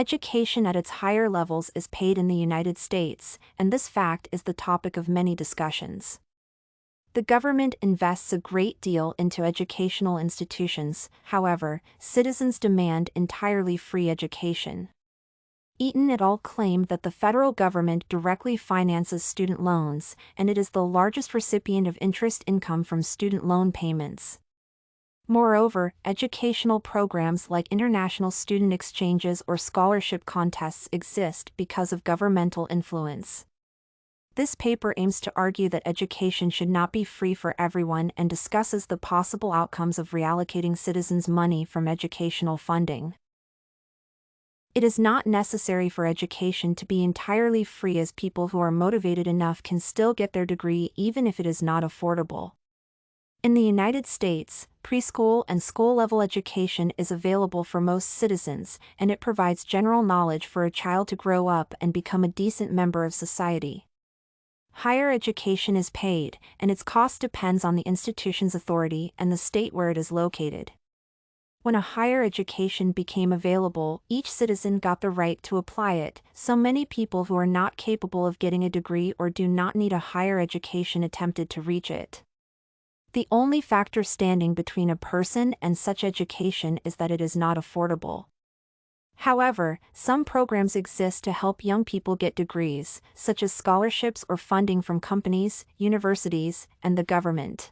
Education at its higher levels is paid in the United States, and this fact is the topic of many discussions. The government invests a great deal into educational institutions, however, citizens demand entirely free education. Eaton et al. Claim that the federal government directly finances student loans, and it is the largest recipient of interest income from student loan payments. Moreover, educational programs like international student exchanges or scholarship contests exist because of governmental influence. This paper aims to argue that education should not be free for everyone and discusses the possible outcomes of reallocating citizens' money from educational funding. It is not necessary for education to be entirely free, as people who are motivated enough can still get their degree even if it is not affordable. In the United States, preschool and school-level education is available for most citizens, and it provides general knowledge for a child to grow up and become a decent member of society. Higher education is paid, and its cost depends on the institution's authority and the state where it is located. When a higher education became available, each citizen got the right to apply it, so many people who are not capable of getting a degree or do not need a higher education attempted to reach it. The only factor standing between a person and such education is that it is not affordable. However, some programs exist to help young people get degrees, such as scholarships or funding from companies, universities, and the government.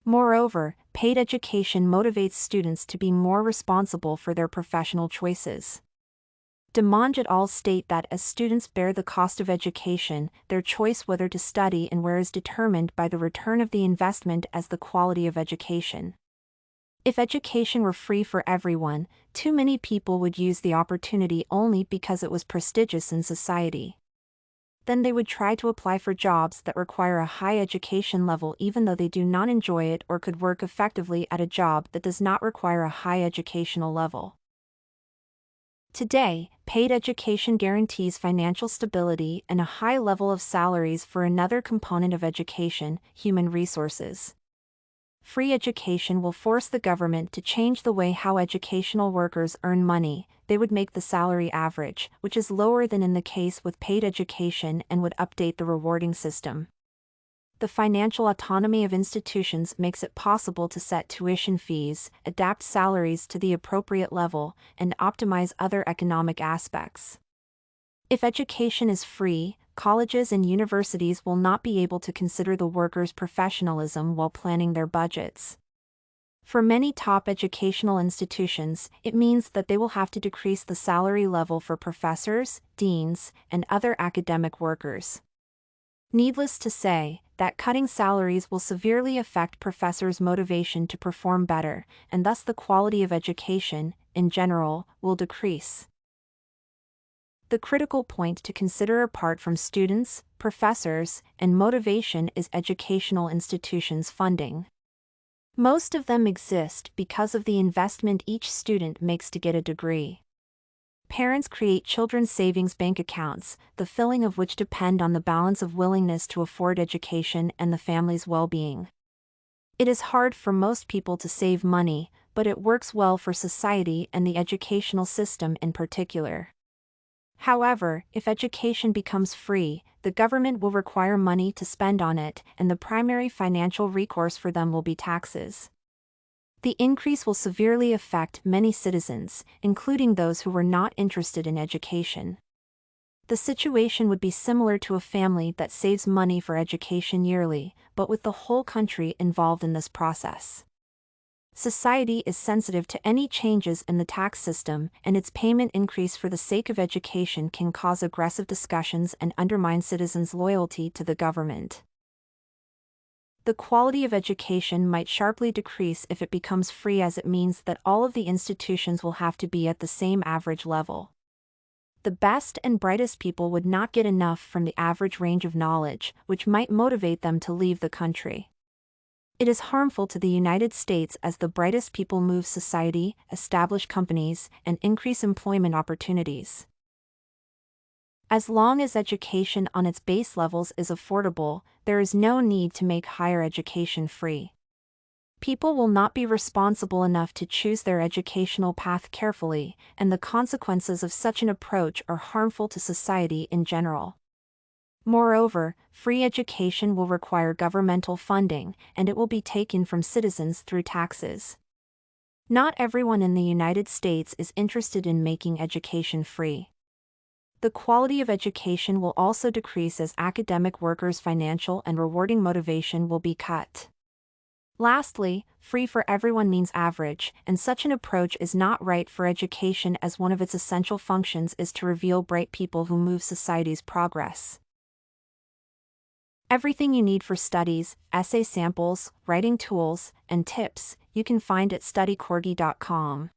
Moreover, paid education motivates students to be more responsible for their professional choices. Demange et al. State that as students bear the cost of education, their choice whether to study and where is determined by the return of the investment as the quality of education. If education were free for everyone, too many people would use the opportunity only because it was prestigious in society. Then they would try to apply for jobs that require a high education level even though they do not enjoy it or could work effectively at a job that does not require a high educational level. Today, paid education guarantees financial stability and a high level of salaries for another component of education, human resources. Free education will force the government to change the way how educational workers earn money. They would make the salary average, which is lower than in the case with paid education, and would update the rewarding system. The financial autonomy of institutions makes it possible to set tuition fees, adapt salaries to the appropriate level, and optimize other economic aspects. If education is free, colleges and universities will not be able to consider the workers' professionalism while planning their budgets. For many top educational institutions, it means that they will have to decrease the salary level for professors, deans, and other academic workers. Needless to say, that cutting salaries will severely affect professors' motivation to perform better, and thus the quality of education, in general, will decrease. The critical point to consider apart from students, professors, and motivation is educational institutions' funding. Most of them exist because of the investment each student makes to get a degree. Parents create children's savings bank accounts, the filling of which depend on the balance of willingness to afford education and the family's well-being. It is hard for most people to save money, but it works well for society and the educational system in particular. However, if education becomes free, the government will require money to spend on it, and the primary financial recourse for them will be taxes. The increase will severely affect many citizens, including those who were not interested in education. The situation would be similar to a family that saves money for education yearly, but with the whole country involved in this process. Society is sensitive to any changes in the tax system, and its payment increase for the sake of education can cause aggressive discussions and undermine citizens' loyalty to the government. The quality of education might sharply decrease if it becomes free, as it means that all of the institutions will have to be at the same average level. The best and brightest people would not get enough from the average range of knowledge, which might motivate them to leave the country. It is harmful to the United States as the brightest people move society, establish companies, and increase employment opportunities. As long as education on its base levels is affordable, there is no need to make higher education free. People will not be responsible enough to choose their educational path carefully, and the consequences of such an approach are harmful to society in general. Moreover, free education will require governmental funding, and it will be taken from citizens through taxes. Not everyone in the United States is interested in making education free. The quality of education will also decrease as academic workers' financial and rewarding motivation will be cut. Lastly, free for everyone means average, and such an approach is not right for education as one of its essential functions is to reveal bright people who move society's progress. Everything you need for studies, essay samples, writing tools, and tips, you can find at studycorgi.com.